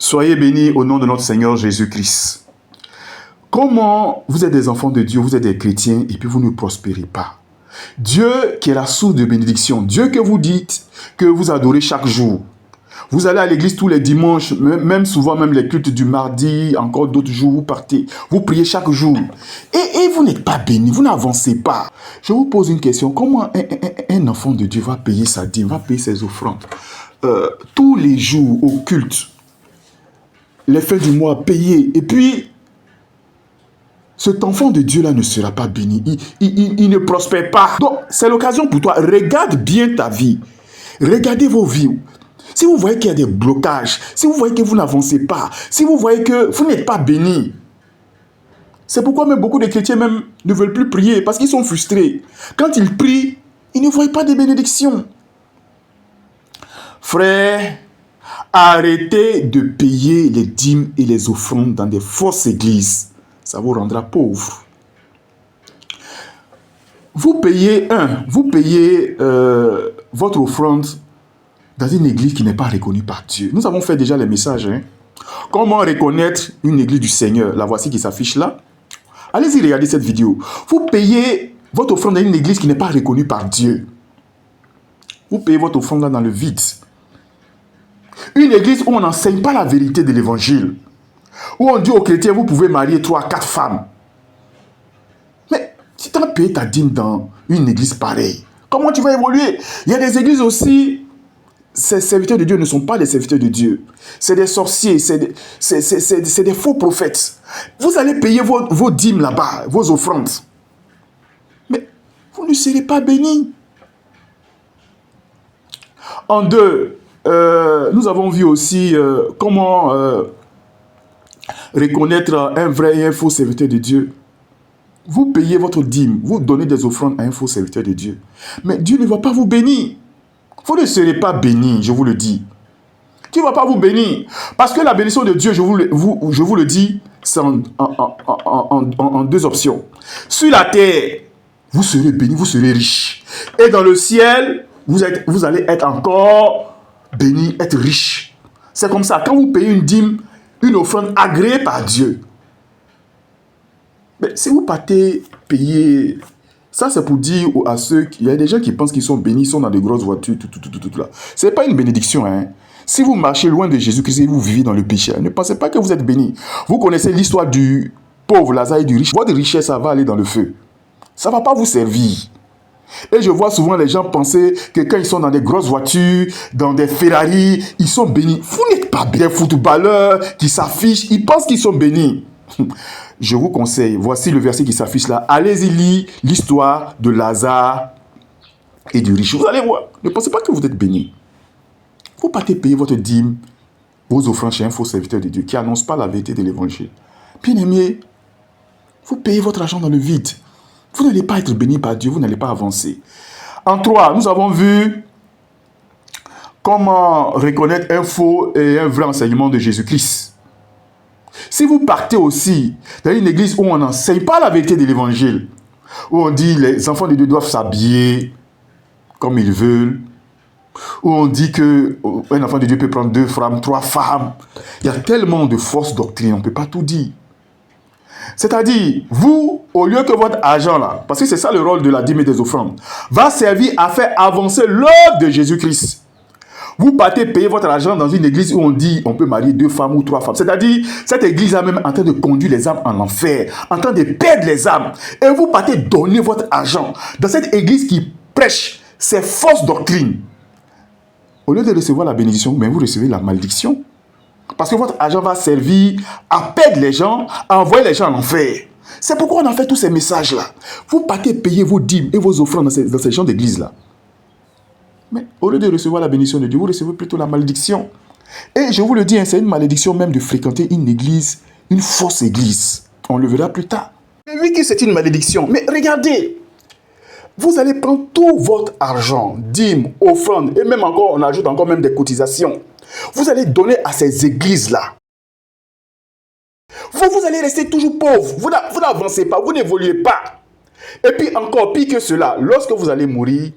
Soyez bénis au nom de notre Seigneur Jésus-Christ. Comment vous êtes des enfants de Dieu, vous êtes des chrétiens et puis vous ne prospérez pas? Dieu qui est la source de bénédiction, Dieu que vous dites que vous adorez chaque jour. Vous allez à l'église tous les dimanches, même souvent même les cultes du mardi, encore d'autres jours, vous partez, vous priez chaque jour. Et vous n'êtes pas béni, vous n'avancez pas. Je vous pose une question, comment un enfant de Dieu va payer sa dîme, va payer ses offrandes tous les jours au culte, les fins du mois payés, et puis cet enfant de Dieu-là ne sera pas béni, il ne prospère pas. Donc c'est l'occasion pour toi, regarde bien ta vie, regardez vos vies. Si vous voyez qu'il y a des blocages, si vous voyez que vous n'avancez pas, si vous voyez que vous n'êtes pas béni, c'est pourquoi même beaucoup de chrétiens même ne veulent plus prier, parce qu'ils sont frustrés. Quand ils prient, ils ne voient pas de bénédiction. Frère, arrêtez de payer les dîmes et les offrandes dans des fausses églises. Ça vous rendra pauvre. Vous payez votre offrande dans une église qui n'est pas reconnue par Dieu. Nous avons fait déjà les messages. Comment reconnaître une église du Seigneur? La voici qui s'affiche là. Allez-y, regardez cette vidéo. Vous payez votre offrande dans une église qui n'est pas reconnue par Dieu. Vous payez votre offrande là dans le vide. Une église où on n'enseigne pas la vérité de l'évangile. Où on dit aux chrétiens, vous pouvez marier 3 à 4 femmes. Mais si tu as payé ta dîme dans une église pareille, comment tu vas évoluer? Il y a des églises aussi, ces serviteurs de Dieu ne sont pas des serviteurs de Dieu. C'est des sorciers, c'est des faux prophètes. Vous allez payer vos dîmes là-bas, vos offrandes. Mais vous ne serez pas bénis. En deux, nous avons vu aussi comment reconnaître un vrai et un faux serviteur de Dieu. Vous payez votre dîme, vous donnez des offrandes à un faux serviteur de Dieu. Mais Dieu ne va pas vous bénir. Vous ne serez pas béni, je vous le dis. Qui ne va pas vous bénir? Parce que la bénédiction de Dieu, je vous le dis, c'est en 2 options. Sur la terre, vous serez béni, vous serez riche. Et dans le ciel, vous allez être encore béni, être riche. C'est comme ça. Quand vous payez une dîme, une offrande agréée par Dieu, mais si vous partez payer... Ça, c'est pour dire à ceux... Il y a des gens qui pensent qu'ils sont bénis, ils sont dans de grosses voitures, tout là. Ce n'est pas une bénédiction, hein. Si vous marchez loin de Jésus-Christ et vous vivez dans le péché, ne pensez pas que vous êtes bénis. Vous connaissez l'histoire du pauvre Lazare et du riche. Votre richesse, ça va aller dans le feu. Ça ne va pas vous servir. Et je vois souvent les gens penser que quand ils sont dans des grosses voitures, dans des Ferrari, ils sont bénis. Vous n'êtes pas bien. Des footballeurs qui s'affichent, ils pensent qu'ils sont bénis. Je vous conseille, voici le verset qui s'affiche là. Allez-y lire l'histoire de Lazare et du riche. Vous allez voir. Ne pensez pas que vous êtes bénis. Vous partez payer votre dîme, vos offrandes chez un faux serviteur de Dieu qui n'annonce pas la vérité de l'évangile. Bien-aimé, vous payez votre argent dans le vide. Vous n'allez pas être béni par Dieu, vous n'allez pas avancer. En 3, nous avons vu comment reconnaître un faux et un vrai enseignement de Jésus-Christ. Si vous partez aussi dans une église où on n'enseigne pas la vérité de l'évangile, où on dit les enfants de Dieu doivent s'habiller comme ils veulent, où on dit qu'un enfant de Dieu peut prendre 2 femmes, 3 femmes, il y a tellement de fausses doctrines, on ne peut pas tout dire. C'est-à-dire, vous, au lieu que votre argent là, parce que c'est ça le rôle de la dîme et des offrandes, va servir à faire avancer l'œuvre de Jésus-Christ. Vous partez payer votre argent dans une église où on dit on peut marier 2 femmes ou 3 femmes. C'est-à-dire, cette église est même en train de conduire les âmes en enfer, en train de perdre les âmes. Et vous partez donner votre argent dans cette église qui prêche ces fausses doctrines. Au lieu de recevoir la bénédiction, mais vous recevez la malédiction. Parce que votre argent va servir à perdre les gens, à envoyer les gens en enfer. C'est pourquoi on a fait tous ces messages-là. Vous partez payer vos dîmes et vos offrandes dans ces gens d'église-là. Mais au lieu de recevoir la bénédiction de Dieu, vous recevez plutôt la malédiction. Et je vous le dis, c'est une malédiction même de fréquenter une église, une fausse église. On le verra plus tard. Mais oui que c'est une malédiction. Mais regardez, vous allez prendre tout votre argent, dîmes, offrandes, et même encore, on ajoute encore même des cotisations. Vous allez donner à ces églises-là. Vous allez rester toujours pauvre. Vous n'avancez pas, vous n'évoluez pas. Et puis encore, pire que cela, lorsque vous allez mourir,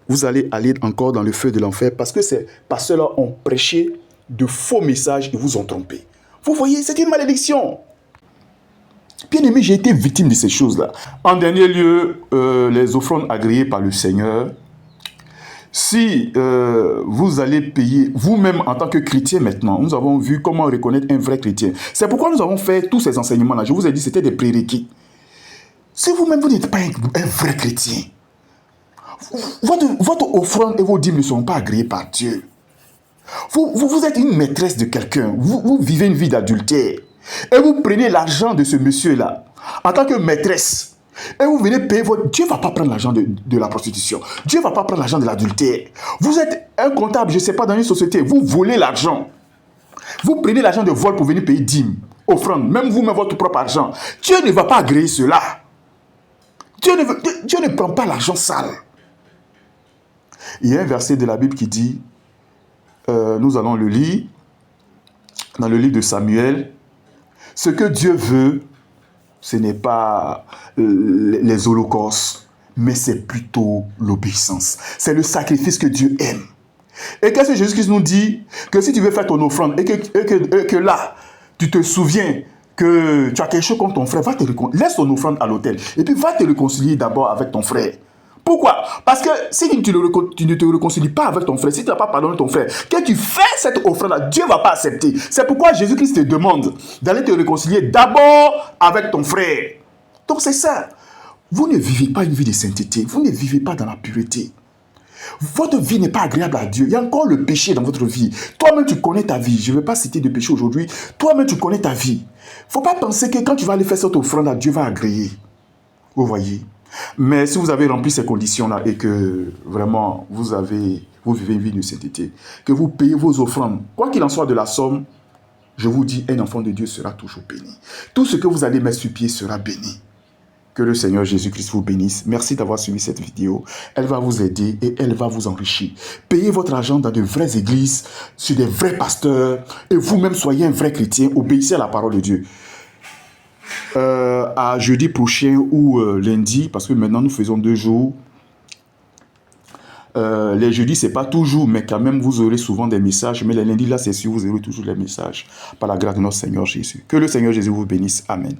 vous allez aller encore dans le feu de l'enfer parce que ces pasteurs-là ont prêché de faux messages et vous ont trompé. Vous voyez, c'est une malédiction. Bien aimé, j'ai été victime de ces choses-là. En dernier lieu, les offrandes agréées par le Seigneur. Si vous allez payer, vous-même en tant que chrétien maintenant, nous avons vu comment reconnaître un vrai chrétien. C'est pourquoi nous avons fait tous ces enseignements-là. Je vous ai dit, c'était des prérequis. Si vous-même, vous n'êtes pas un vrai chrétien, votre offrande et vos dîmes ne seront pas agréés par Dieu. Vous êtes une maîtresse de quelqu'un. Vous vivez une vie d'adultère. Et vous prenez l'argent de ce monsieur-là en tant que maîtresse. Et vous venez payer votre... Dieu ne va pas prendre l'argent de la prostitution. Dieu ne va pas prendre l'argent de l'adultère. Vous êtes un comptable, je ne sais pas, dans une société. Vous volez l'argent. Vous prenez l'argent de vol pour venir payer dîmes, offrandes, même vous-même votre propre argent. Dieu ne va pas agréer cela. Dieu ne prend pas l'argent sale. Il y a un verset de la Bible qui dit, nous allons le lire, dans le livre de Samuel, ce que Dieu veut, ce n'est pas les holocaustes, mais c'est plutôt l'obéissance. C'est le sacrifice que Dieu aime. Et qu'est-ce que Jésus-Christ nous dit? Que si tu veux faire ton offrande et que là, tu te souviens que tu as quelque chose contre ton frère, laisse ton offrande à l'autel. Et puis va te réconcilier d'abord avec ton frère. Pourquoi? Parce que si tu ne te réconcilies pas avec ton frère, si tu n'as pas pardonné ton frère, que tu fais cette offrande-là, Dieu ne va pas accepter. C'est pourquoi Jésus-Christ te demande d'aller te réconcilier d'abord avec ton frère. Donc c'est ça. Vous ne vivez pas une vie de sainteté. Vous ne vivez pas dans la pureté. Votre vie n'est pas agréable à Dieu. Il y a encore le péché dans votre vie. Toi-même, tu connais ta vie. Je ne vais pas citer de péché aujourd'hui. Toi-même, tu connais ta vie. Il ne faut pas penser que quand tu vas aller faire cette offrande-là, Dieu va agréer. Vous voyez? Mais si vous avez rempli ces conditions-là et que vraiment vous vivez une vie de sainteté, que vous payez vos offrandes, quoi qu'il en soit de la somme, je vous dis, un enfant de Dieu sera toujours béni. Tout ce que vous allez mettre sur pied sera béni. Que le Seigneur Jésus-Christ vous bénisse. Merci d'avoir suivi cette vidéo. Elle va vous aider et elle va vous enrichir. Payez votre argent dans de vraies églises, sur des vrais pasteurs, et vous-même soyez un vrai chrétien, obéissez à la parole de Dieu. À jeudi prochain ou lundi, parce que maintenant nous faisons 2 jours. Les jeudis, ce n'est pas toujours, mais quand même, vous aurez souvent des messages. Mais les lundis, là, c'est sûr, vous aurez toujours les messages. Par la grâce de notre Seigneur Jésus. Que le Seigneur Jésus vous bénisse. Amen.